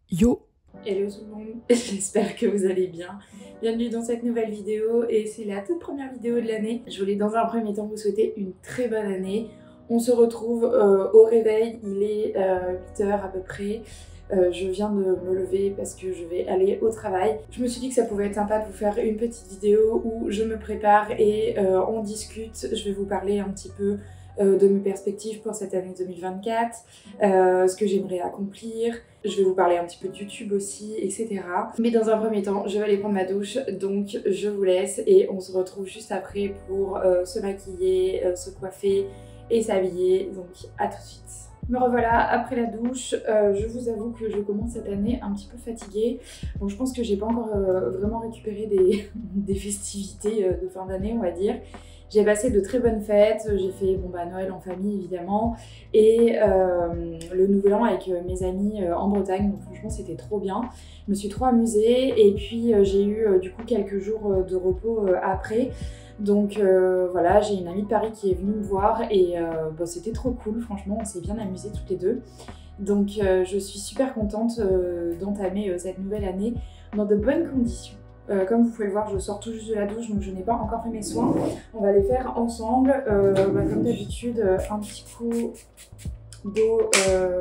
Yo! Hello tout le monde, j'espère que vous allez bien. Bienvenue dans cette nouvelle vidéo et c'est la toute première vidéo de l'année. Je voulais dans un premier temps vous souhaiter une très bonne année. On se retrouve au réveil, il est 8 h à peu près. Je viens de me lever parce que je vais aller au travail. Je me suis dit que ça pouvait être sympa de vous faire une petite vidéo où je me prépare et on discute. Je vais vous parler un petit peu de mes perspectives pour cette année 2024, ce que j'aimerais accomplir. Je vais vous parler un petit peu de YouTube aussi, etc. Mais dans un premier temps, je vais aller prendre ma douche, donc je vous laisse et on se retrouve juste après pour se maquiller, se coiffer et s'habiller. Donc à tout de suite. Me revoilà après la douche. Je vous avoue que je commence cette année un petit peu fatiguée. Bon, je pense que j'ai pas encore vraiment récupéré des festivités de fin d'année, on va dire. J'ai passé de très bonnes fêtes, j'ai fait Noël en famille évidemment et le nouvel an avec mes amis en Bretagne, donc franchement c'était trop bien. Je me suis trop amusée et puis j'ai eu du coup quelques jours de repos après. Donc voilà, j'ai une amie de Paris qui est venue me voir et c'était trop cool, franchement on s'est bien amusés toutes les deux. Donc je suis super contente d'entamer cette nouvelle année dans de bonnes conditions. Comme vous pouvez le voir, je sors tout juste de la douche, donc je n'ai pas encore fait mes soins. On va les faire ensemble. Comme d'habitude, un petit coup d'eau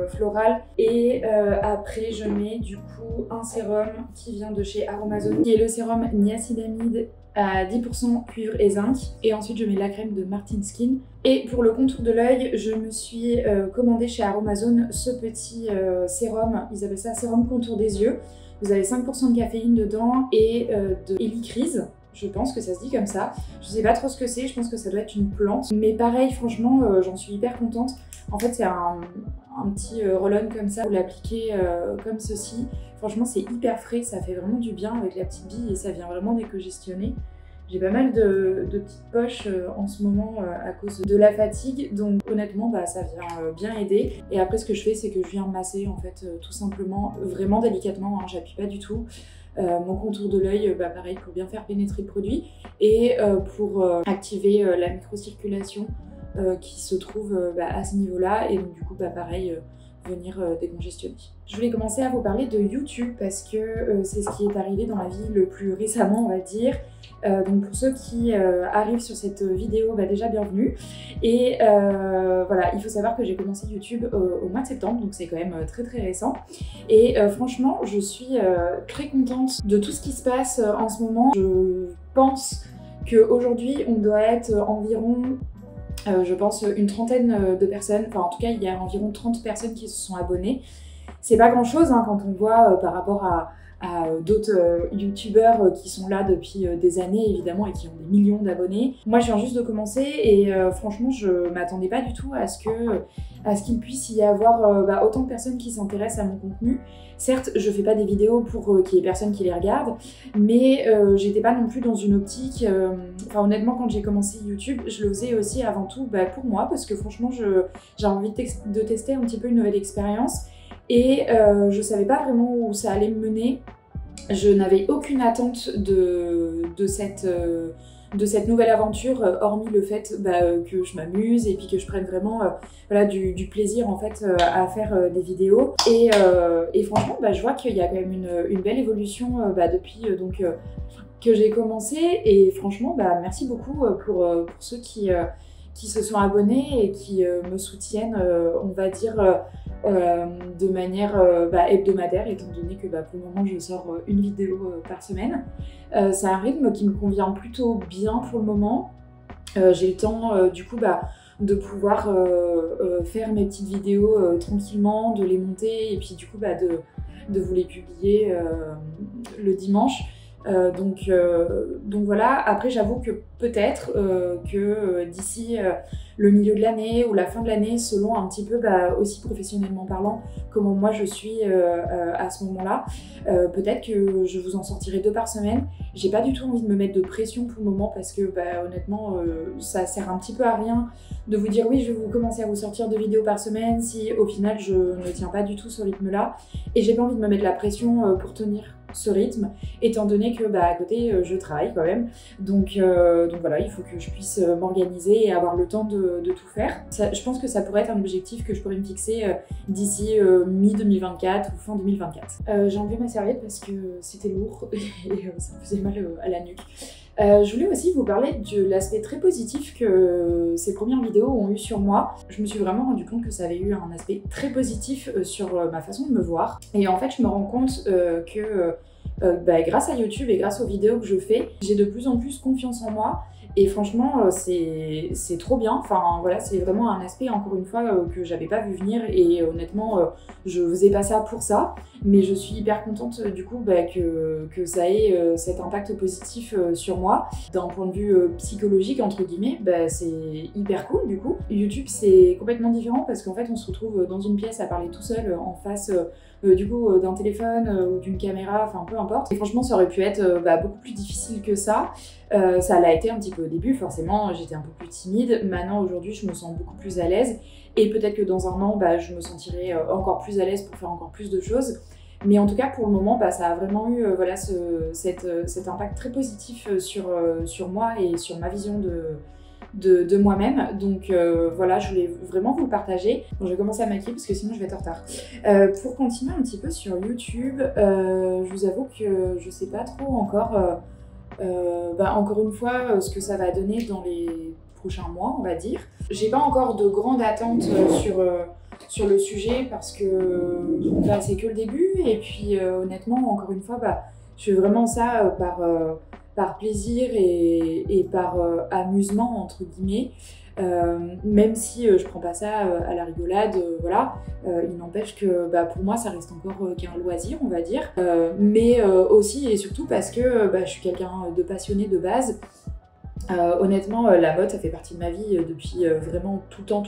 florale. Et après, je mets du coup un sérum qui vient de chez Aromazone, qui est le sérum niacinamide à 10% cuivre et zinc. Et ensuite, je mets la crème de Martin Skin. Et pour le contour de l'œil, je me suis commandé chez Aromazone ce petit sérum. Ils appellent ça sérum contour des yeux. Vous avez 5% de caféine dedans et de hélicryse. Je pense que ça se dit comme ça. Je sais pas trop ce que c'est, je pense que ça doit être une plante. Mais pareil, franchement, j'en suis hyper contente. En fait, c'est un petit roll-on comme ça. Vous l'appliquez comme ceci. Franchement, c'est hyper frais, ça fait vraiment du bien avec la petite bille et ça vient vraiment décongestionner. J'ai pas mal de petites poches en ce moment à cause de la fatigue, donc honnêtement ça vient bien aider. Et après ce que je fais c'est que je viens masser en fait tout simplement, vraiment délicatement, hein, j'appuie pas du tout. Mon contour de l'œil, pareil pour bien faire pénétrer le produit et pour activer la microcirculation qui se trouve à ce niveau-là et donc du coup pareil venir décongestionner. Je voulais commencer à vous parler de YouTube parce que c'est ce qui est arrivé dans la vie le plus récemment on va dire. Donc pour ceux qui arrivent sur cette vidéo, déjà bienvenue. Et voilà, il faut savoir que j'ai commencé YouTube au mois de septembre, donc c'est quand même très très récent. Et franchement, je suis très contente de tout ce qui se passe en ce moment. Je pense qu'aujourd'hui, on doit être environ je pense une trentaine de personnes, enfin en tout cas il y a environ 30 personnes qui se sont abonnées. C'est pas grand chose hein, quand on voit par rapport à d'autres youtubeurs qui sont là depuis des années évidemment et qui ont des millions d'abonnés. Moi je viens juste de commencer et franchement je m'attendais pas du tout à ce qu'il puisse y avoir autant de personnes qui s'intéressent à mon contenu. Certes je fais pas des vidéos pour qu'il y ait personne qui les regarde, mais j'étais pas non plus dans une optique, honnêtement quand j'ai commencé YouTube je le faisais aussi avant tout pour moi parce que franchement j'ai envie de tester un petit peu une nouvelle expérience. Et je savais pas vraiment où ça allait me mener. Je n'avais aucune attente de cette nouvelle aventure, hormis le fait que je m'amuse et puis que je prenne vraiment du plaisir en fait à faire des vidéos. Et franchement, je vois qu'il y a quand même une belle évolution depuis que j'ai commencé. Et franchement, merci beaucoup pour ceux qui se sont abonnés et qui me soutiennent, on va dire, de manière hebdomadaire, étant donné que pour le moment je sors une vidéo par semaine. C'est un rythme qui me convient plutôt bien pour le moment. J'ai le temps du coup de pouvoir faire mes petites vidéos tranquillement, de les monter et puis du coup de vous les publier le dimanche. Donc voilà, après j'avoue que peut-être que d'ici le milieu de l'année ou la fin de l'année, selon un petit peu aussi professionnellement parlant, comment moi je suis à ce moment-là, peut-être que je vous en sortirai 2 par semaine. J'ai pas du tout envie de me mettre de pression pour le moment parce que honnêtement ça sert un petit peu à rien de vous dire oui je vais commencer à vous sortir 2 vidéos par semaine si au final je ne tiens pas du tout ce rythme-là et j'ai pas envie de me mettre la pression pour tenir ce rythme, étant donné que à côté je travaille quand même, donc voilà, il faut que je puisse m'organiser et avoir le temps de tout faire. Je pense que ça pourrait être un objectif que je pourrais me fixer d'ici mi-2024 ou fin 2024. J'ai enlevé ma serviette parce que c'était lourd et ça me faisait mal à la nuque. Je voulais aussi vous parler de l'aspect très positif que ces premières vidéos ont eu sur moi. Je me suis vraiment rendu compte que ça avait eu un aspect très positif sur ma façon de me voir. Et en fait, je me rends compte que grâce à YouTube et grâce aux vidéos que je fais, j'ai de plus en plus confiance en moi. Et franchement, c'est trop bien. Enfin voilà, c'est vraiment un aspect, encore une fois, que j'avais pas vu venir. Et honnêtement, je faisais pas ça pour ça. Mais je suis hyper contente du coup que ça ait cet impact positif sur moi. D'un point de vue psychologique, entre guillemets, c'est hyper cool du coup. YouTube, c'est complètement différent parce qu'en fait, on se retrouve dans une pièce à parler tout seul en face du coup d'un téléphone ou d'une caméra, enfin peu importe. Et franchement, ça aurait pu être beaucoup plus difficile que ça. Ça l'a été un petit peu au début, forcément, j'étais un peu plus timide. Maintenant, aujourd'hui, je me sens beaucoup plus à l'aise. Et peut-être que dans un an, je me sentirai encore plus à l'aise pour faire encore plus de choses. Mais en tout cas, pour le moment, ça a vraiment eu cet impact très positif sur moi et sur ma vision de moi-même. Donc voilà, je voulais vraiment vous le partager. Bon, je vais commencer à maquiller parce que sinon je vais être en retard. Pour continuer un petit peu sur YouTube, je vous avoue que je sais pas trop encore, encore une fois, ce que ça va donner dans les prochains mois, on va dire. J'ai pas encore de grandes attentes sur le sujet parce que c'est que le début et puis honnêtement, encore une fois, je fais vraiment ça par plaisir et par amusement entre guillemets, même si je prends pas ça à la rigolade, voilà, il n'empêche que pour moi ça reste encore qu'un loisir on va dire, mais aussi et surtout parce que je suis quelqu'un de passionné de base. Honnêtement, la mode ça fait partie de ma vie depuis vraiment tout le temps.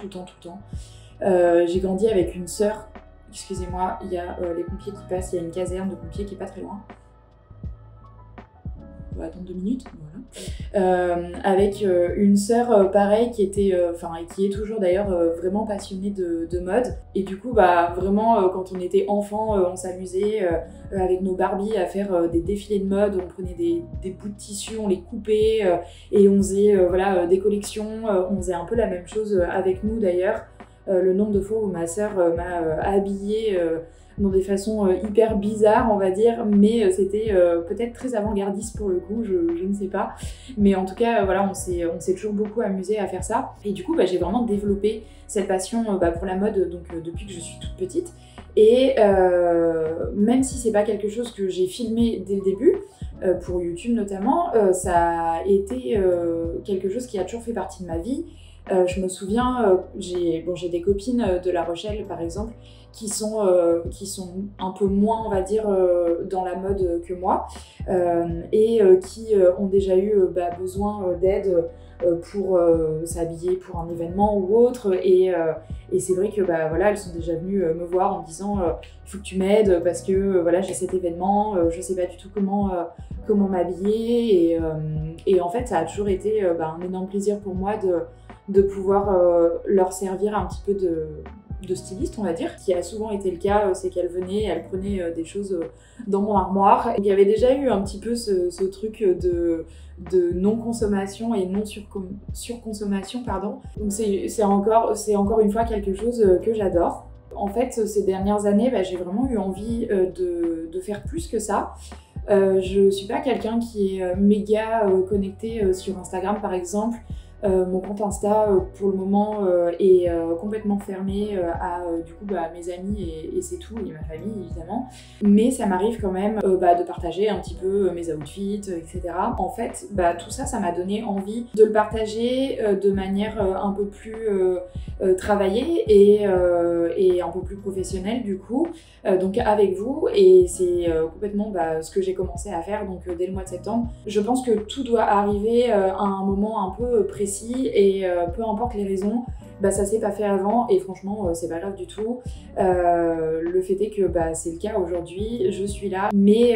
J'ai grandi avec une sœur, excusez-moi, il y a les pompiers qui passent, il y a une caserne de pompiers qui est pas très loin. On va attendre 2 minutes, voilà. Avec une sœur pareil qui était, et qui est toujours d'ailleurs vraiment passionnée de mode. Et du coup, vraiment, quand on était enfant, on s'amusait avec nos Barbies à faire des défilés de mode. On prenait des bouts de tissu, on les coupait et on faisait des collections. On faisait un peu la même chose avec nous d'ailleurs. Le nombre de fois où ma sœur m'a habillée dans des façons hyper bizarres on va dire, mais c'était peut-être très avant-gardiste pour le coup, je ne sais pas, mais en tout cas voilà, on s'est toujours beaucoup amusé à faire ça. Et du coup j'ai vraiment développé cette passion pour la mode donc depuis que je suis toute petite. Et même si c'est pas quelque chose que j'ai filmé dès le début, pour YouTube notamment, ça a été quelque chose qui a toujours fait partie de ma vie. Je me souviens, j'ai des copines de La Rochelle par exemple qui sont un peu moins on va dire dans la mode que moi et qui ont déjà eu besoin d'aide pour s'habiller pour un événement ou autre, et c'est vrai que elles sont déjà venues me voir en me disant il faut que tu m'aides parce que j'ai cet événement, je sais pas du tout comment m'habiller, et en fait ça a toujours été un énorme plaisir pour moi de pouvoir leur servir un petit peu de styliste on va dire, qui a souvent été le cas. C'est qu'elle venait, elle prenait des choses dans mon armoire. Il y avait déjà eu un petit peu ce truc de non-consommation et non-surconsommation, pardon. Donc c'est encore une fois quelque chose que j'adore. En fait, ces dernières années, j'ai vraiment eu envie de faire plus que ça. Je suis pas quelqu'un qui est méga connecté sur Instagram par exemple. Mon compte Insta pour le moment est complètement fermé à mes amis et c'est tout, et ma famille évidemment, mais ça m'arrive quand même de partager un petit peu mes outfits, etc. En fait tout ça m'a donné envie de le partager de manière un peu plus travaillée et un peu plus professionnelle du coup, donc avec vous, et c'est complètement ce que j'ai commencé à faire donc dès le mois de septembre. Je pense que tout doit arriver à un moment un peu précis, et peu importe les raisons, bah ça s'est pas fait avant et franchement c'est pas grave du tout. Le fait est que bah c'est le cas aujourd'hui, je suis là, mais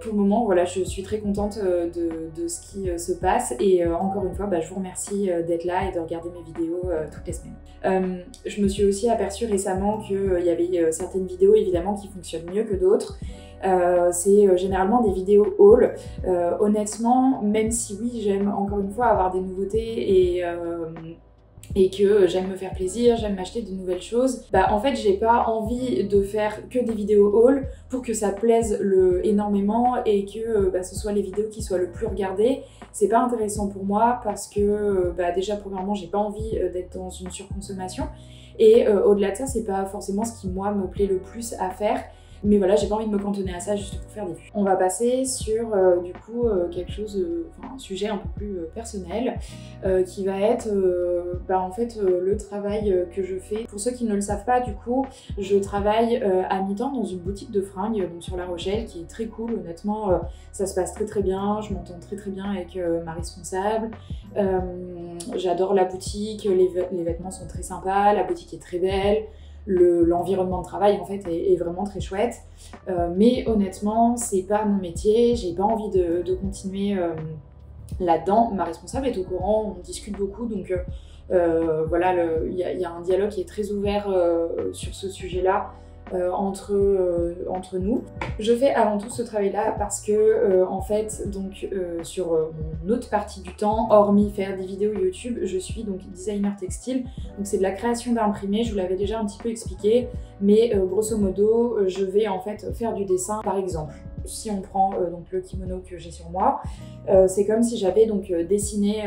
pour le moment voilà, je suis très contente de ce qui se passe et encore une fois bah, je vous remercie d'être là et de regarder mes vidéos toutes les semaines. Je me suis aussi aperçue récemment qu'il y avait certaines vidéos évidemment qui fonctionnent mieux que d'autres. C'est généralement des vidéos haul. Honnêtement, même si oui, j'aime encore une fois avoir des nouveautés et que j'aime me faire plaisir, j'aime m'acheter de nouvelles choses, bah en fait j'ai pas envie de faire que des vidéos haul pour que ça plaise énormément et que bah, ce soit les vidéos qui soient le plus regardées. C'est pas intéressant pour moi parce que bah, déjà premièrement j'ai pas envie d'être dans une surconsommation et au-delà de ça c'est pas forcément ce qui moi me plaît le plus à faire. Mais voilà, j'ai pas envie de me cantonner à ça juste pour faire des vues. On va passer sur du coup quelque chose, un sujet un peu plus personnel qui va être en fait le travail que je fais. Pour ceux qui ne le savent pas, du coup, je travaille à mi-temps dans une boutique de fringues donc sur La Rochelle qui est très cool. Honnêtement, ça se passe très très bien. Je m'entends très très bien avec ma responsable. J'adore la boutique, les vêtements sont très sympas, la boutique est très belle. L'environnement de travail en fait est vraiment très chouette, mais honnêtement c'est pas mon métier, j'ai pas envie de continuer là-dedans. Ma responsable est au courant, on discute beaucoup donc voilà, il y a un dialogue qui est très ouvert sur ce sujet-là entre nous. Je fais avant tout ce travail-là parce que en fait donc sur mon autre partie du temps, hormis faire des vidéos YouTube, je suis donc designer textile, donc c'est de la création d'imprimés, je vous l'avais déjà un petit peu expliqué, mais grosso modo je vais en fait faire du dessin. Par exemple, si on prend donc le kimono que j'ai sur moi, c'est comme si j'avais donc dessiné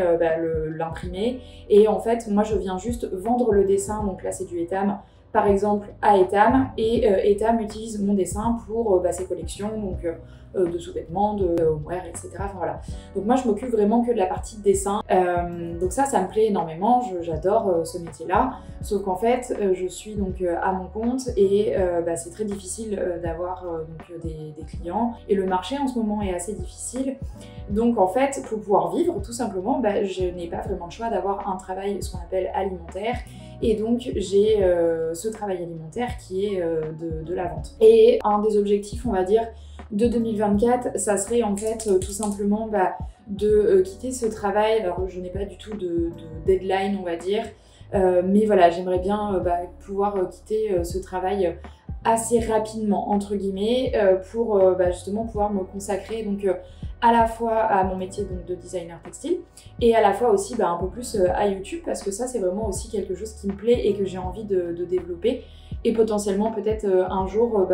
l'imprimé et en fait moi je viens juste vendre le dessin, donc là c'est du Etam par exemple à Etam, et Etam utilise mon dessin pour ses collections donc, de sous-vêtements, de homeware, etc. Enfin, voilà. Donc moi je m'occupe vraiment que de la partie de dessin, donc ça me plaît énormément, j'adore ce métier-là, sauf qu'en fait je suis donc à mon compte et c'est très difficile d'avoir des clients et le marché en ce moment est assez difficile. Donc en fait pour pouvoir vivre tout simplement, je n'ai pas vraiment le choix d'avoir un travail ce qu'on appelle alimentaire. Et donc j'ai ce travail alimentaire qui est de la vente. Et un des objectifs, on va dire, de 2024, ça serait en fait tout simplement de quitter ce travail. Alors je n'ai pas du tout de deadline, on va dire, mais voilà, j'aimerais bien pouvoir quitter ce travail assez rapidement, entre guillemets, pour justement pouvoir me consacrer donc à la fois à mon métier donc, de designer textile et à la fois aussi un peu plus à YouTube parce que ça c'est vraiment aussi quelque chose qui me plaît et que j'ai envie de développer et potentiellement peut-être un jour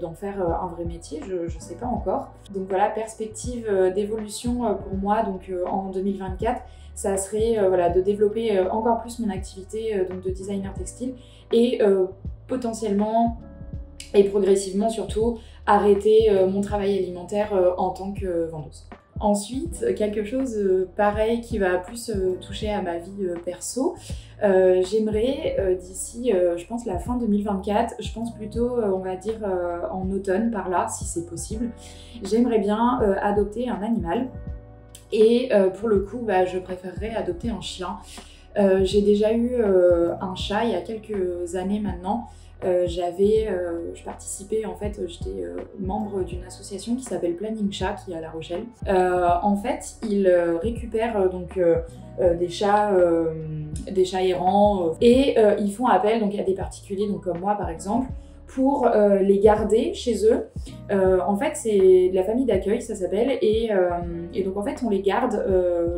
d'en faire un vrai métier, je sais pas encore. Donc voilà, perspective d'évolution pour moi donc en 2024, ça serait de développer encore plus mon activité donc, de designer textile et potentiellement et progressivement surtout arrêter mon travail alimentaire en tant que vendeuse. Ensuite, quelque chose pareil qui va plus toucher à ma vie perso, j'aimerais d'ici, je pense la fin 2024, je pense plutôt on va dire en automne par là si c'est possible, j'aimerais bien adopter un animal et pour le coup je préférerais adopter un chien. J'ai déjà eu un chat il y a quelques années maintenant. Je participais en fait, j'étais membre d'une association qui s'appelle Planning Chat qui est à La Rochelle. En fait, ils récupèrent donc des chats errants et ils font appel donc à des particuliers donc comme moi par exemple pour les garder chez eux. En fait, c'est de la famille d'accueil, ça s'appelle, et donc en fait, on les garde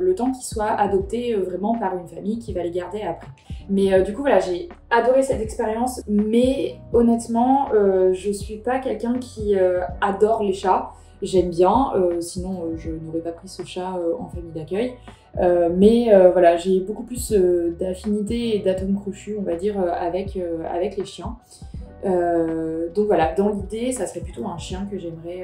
le temps qu'ils soient adoptés vraiment par une famille qui va les garder après. Mais du coup, voilà, j'ai adoré cette expérience, mais honnêtement, je suis pas quelqu'un qui adore les chats. J'aime bien, sinon je n'aurais pas pris ce chat en famille d'accueil. Mais voilà, j'ai beaucoup plus d'affinité et d'atomes crochus, on va dire, avec les chiens. Donc voilà, dans l'idée, ça serait plutôt un chien que j'aimerais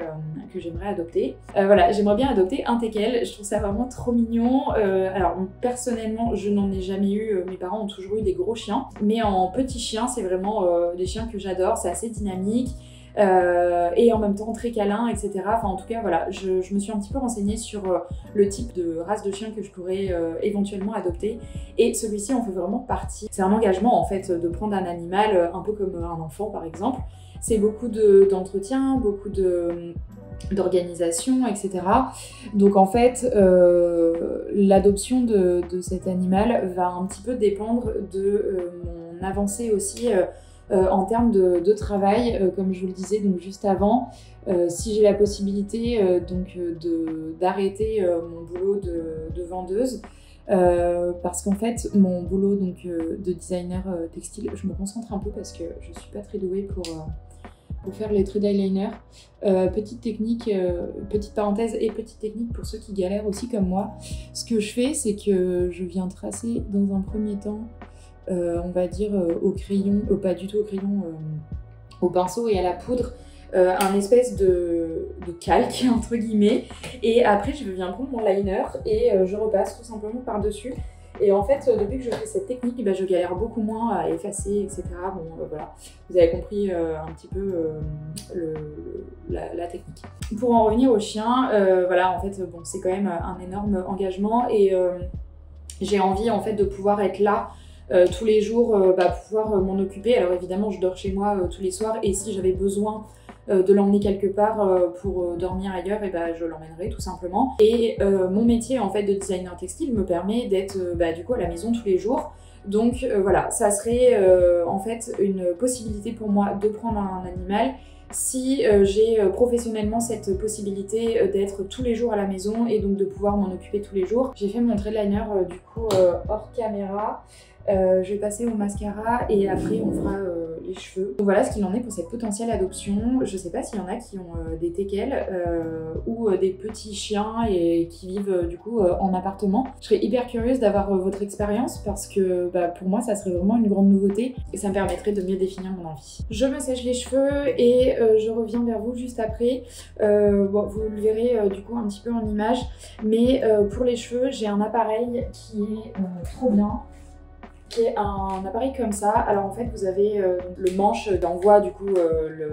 adopter. Voilà, j'aimerais bien adopter un teckel, je trouve ça vraiment trop mignon. Alors personnellement, je n'en ai jamais eu, mes parents ont toujours eu des gros chiens, mais en petit chien, c'est vraiment des chiens que j'adore, c'est assez dynamique. et en même temps très câlin, etc. Enfin en tout cas voilà, je me suis un petit peu renseignée sur le type de race de chien que je pourrais éventuellement adopter, et celui-ci en fait vraiment partie. C'est un engagement en fait de prendre un animal un peu comme un enfant par exemple. C'est beaucoup d'entretien, beaucoup d'organisation, etc. Donc en fait, l'adoption de cet animal va un petit peu dépendre de mon avancée aussi en termes de travail, comme je vous le disais donc juste avant. Si j'ai la possibilité d'arrêter mon boulot de vendeuse, parce qu'en fait mon boulot donc, de designer textile, je me concentre un peu parce que je suis pas très douée pour faire les traits d'eyeliner. Petite technique, petite parenthèse et petite technique pour ceux qui galèrent aussi comme moi. Ce que je fais, c'est que je viens tracer dans un premier temps, on va dire au crayon, pas du tout au crayon, au pinceau et à la poudre, un espèce de calque entre guillemets, et après je viens prendre mon liner et je repasse tout simplement par-dessus. Et en fait, depuis que je fais cette technique, je galère beaucoup moins à effacer, etc. Bon, voilà, vous avez compris un petit peu la technique. Pour en revenir au chien, voilà, en fait, bon, c'est quand même un énorme engagement, et j'ai envie en fait de pouvoir être là tous les jours, pouvoir m'en occuper. Alors évidemment, je dors chez moi tous les soirs, et si j'avais besoin de l'emmener quelque part pour dormir ailleurs, et je l'emmènerai tout simplement. Et mon métier en fait de designer textile me permet d'être du coup à la maison tous les jours. Donc voilà, ça serait en fait une possibilité pour moi de prendre un animal si j'ai professionnellement cette possibilité d'être tous les jours à la maison et donc de pouvoir m'en occuper tous les jours. J'ai fait mon trait de liner du coup hors caméra. Je vais passer au mascara et après on fera les cheveux. Donc voilà ce qu'il en est pour cette potentielle adoption. Je sais pas s'il y en a qui ont des teckels ou des petits chiens et qui vivent du coup en appartement. Je serais hyper curieuse d'avoir votre expérience parce que pour moi ça serait vraiment une grande nouveauté et ça me permettrait de mieux définir mon envie. Je me sèche les cheveux et je reviens vers vous juste après. Bon, vous le verrez du coup un petit peu en image, mais pour les cheveux j'ai un appareil qui est trop bien, qui est un appareil comme ça. Alors en fait vous avez le manche d'envoi du coup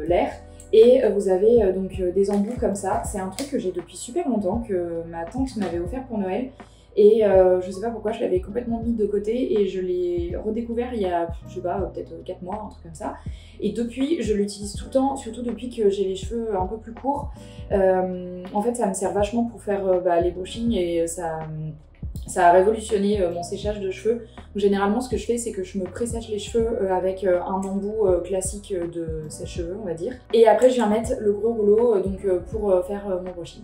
l'air, et vous avez donc des embouts comme ça. C'est un truc que j'ai depuis super longtemps, que ma tante m'avait offert pour Noël, et je sais pas pourquoi je l'avais complètement mis de côté et je l'ai redécouvert il y a, je sais pas, peut-être 4 mois, un truc comme ça, et depuis je l'utilise tout le temps, surtout depuis que j'ai les cheveux un peu plus courts. En fait ça me sert vachement pour faire les brushings, et ça a révolutionné mon séchage de cheveux. Donc, généralement, ce que je fais, c'est que je me pré-sèche les cheveux avec un embout classique de sèche-cheveux, on va dire. Et après, je viens mettre le gros rouleau pour faire mon brushing.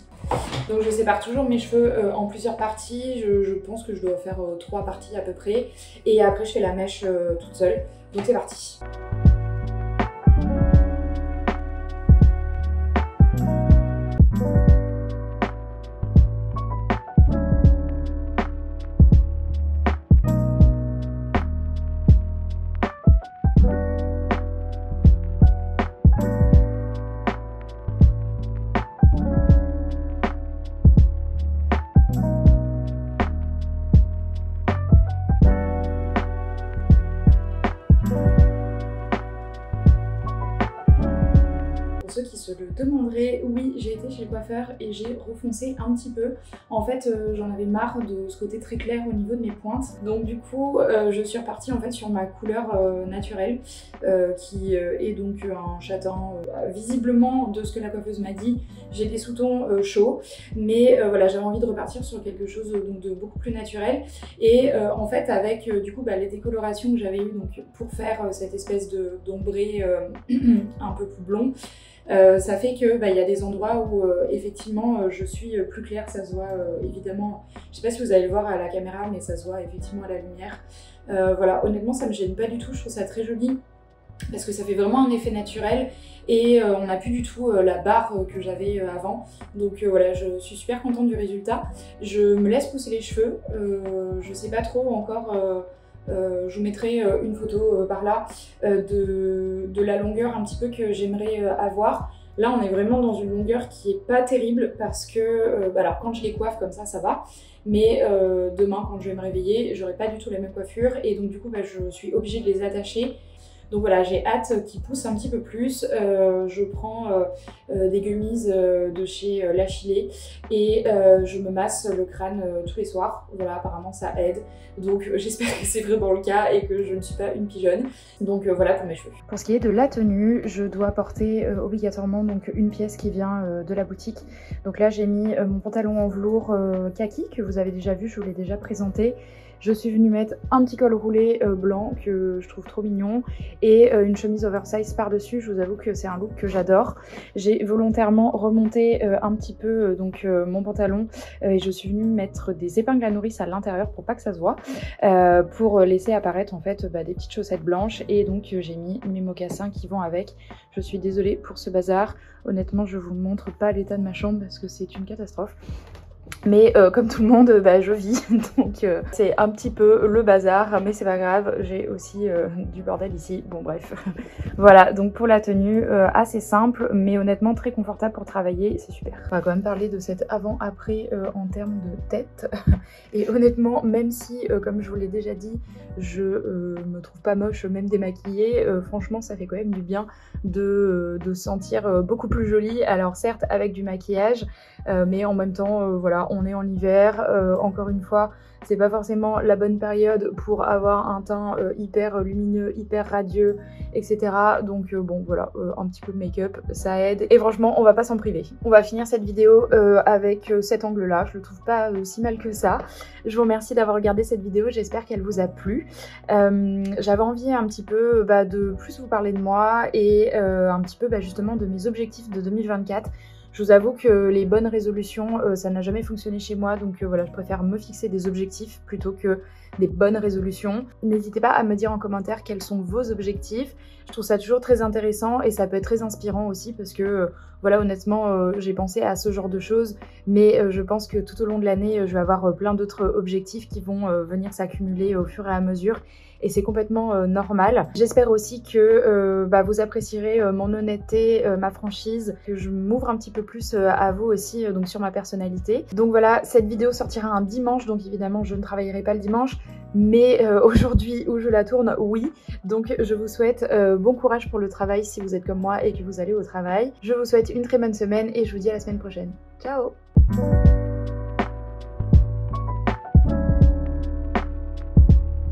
Donc, je sépare toujours mes cheveux en plusieurs parties. Je pense que je dois faire 3 parties à peu près. Et après, je fais la mèche toute seule. Donc, c'est parti. Ceux qui se le demanderaient, oui, j'ai été chez le coiffeur et j'ai refoncé un petit peu. En fait, j'en avais marre de ce côté très clair au niveau de mes pointes. Donc du coup, je suis repartie en fait sur ma couleur naturelle, qui est donc un châtain. Visiblement, de ce que la coiffeuse m'a dit, j'ai des sous-tons chauds, mais voilà, j'avais envie de repartir sur quelque chose donc, de beaucoup plus naturel. Et en fait, avec du coup les décolorations que j'avais eues donc pour faire cette espèce d'ombré un peu plus blond, ça fait que y a des endroits où effectivement je suis plus claire, ça se voit évidemment, je sais pas si vous allez le voir à la caméra, mais ça se voit effectivement à la lumière. Voilà, honnêtement ça me gêne pas du tout, je trouve ça très joli parce que ça fait vraiment un effet naturel, et on n'a plus du tout la barre que j'avais avant. Donc voilà, je suis super contente du résultat. Je me laisse pousser les cheveux, je sais pas trop encore. Je vous mettrai une photo par là de la longueur un petit peu que j'aimerais avoir. Là on est vraiment dans une longueur qui est pas terrible parce que alors quand je les coiffe comme ça va, mais demain quand je vais me réveiller j'aurai pas du tout la même coiffure, et donc du coup je suis obligée de les attacher. Donc voilà, j'ai hâte qu'il pousse un petit peu plus. Je prends des gummies de chez L'Achillée et je me masse le crâne tous les soirs. Voilà, apparemment ça aide. Donc j'espère que c'est vraiment le cas et que je ne suis pas une pigeonne. Donc voilà pour mes cheveux. Pour ce qui est de la tenue, je dois porter obligatoirement donc une pièce qui vient de la boutique. Donc là j'ai mis mon pantalon en velours kaki que vous avez déjà vu, je vous l'ai déjà présenté. Je suis venue mettre un petit col roulé blanc que je trouve trop mignon et une chemise oversize par-dessus. Je vous avoue que c'est un look que j'adore. J'ai volontairement remonté un petit peu mon pantalon et je suis venue mettre des épingles à nourrice à l'intérieur pour pas que ça se voit, pour laisser apparaître en fait des petites chaussettes blanches et donc j'ai mis mes mocassins qui vont avec. Je suis désolée pour ce bazar. Honnêtement, je vous montre pas l'état de ma chambre parce que c'est une catastrophe. Mais comme tout le monde, je vis, donc c'est un petit peu le bazar, mais c'est pas grave, j'ai aussi du bordel ici, bon bref. Voilà, donc pour la tenue, assez simple, mais honnêtement très confortable pour travailler, c'est super. On va quand même parler de cet avant-après en termes de tête. Et honnêtement, même si, comme je vous l'ai déjà dit, je me trouve pas moche même démaquillée, franchement ça fait quand même du bien de se sentir beaucoup plus jolie. Alors certes avec du maquillage, mais en même temps, voilà, on est en hiver, encore une fois, c'est pas forcément la bonne période pour avoir un teint hyper lumineux, hyper radieux, etc. Donc bon, voilà, un petit peu de make-up, ça aide. Et franchement, on va pas s'en priver. On va finir cette vidéo avec cet angle-là, je le trouve pas si mal que ça. Je vous remercie d'avoir regardé cette vidéo, j'espère qu'elle vous a plu. J'avais envie un petit peu de plus vous parler de moi et un petit peu justement de mes objectifs de 2024. Je vous avoue que les bonnes résolutions, ça n'a jamais fonctionné chez moi, donc voilà, je préfère me fixer des objectifs plutôt que des bonnes résolutions. N'hésitez pas à me dire en commentaire quels sont vos objectifs. Je trouve ça toujours très intéressant et ça peut être très inspirant aussi parce que, voilà, honnêtement, j'ai pensé à ce genre de choses, mais je pense que tout au long de l'année, je vais avoir plein d'autres objectifs qui vont venir s'accumuler au fur et à mesure. Et c'est complètement normal. J'espère aussi que vous apprécierez mon honnêteté, ma franchise, que je m'ouvre un petit peu plus à vous aussi donc sur ma personnalité. Donc voilà, cette vidéo sortira un dimanche, donc évidemment je ne travaillerai pas le dimanche, mais aujourd'hui où je la tourne, oui. Donc je vous souhaite bon courage pour le travail si vous êtes comme moi et que vous allez au travail. Je vous souhaite une très bonne semaine et je vous dis à la semaine prochaine. Ciao!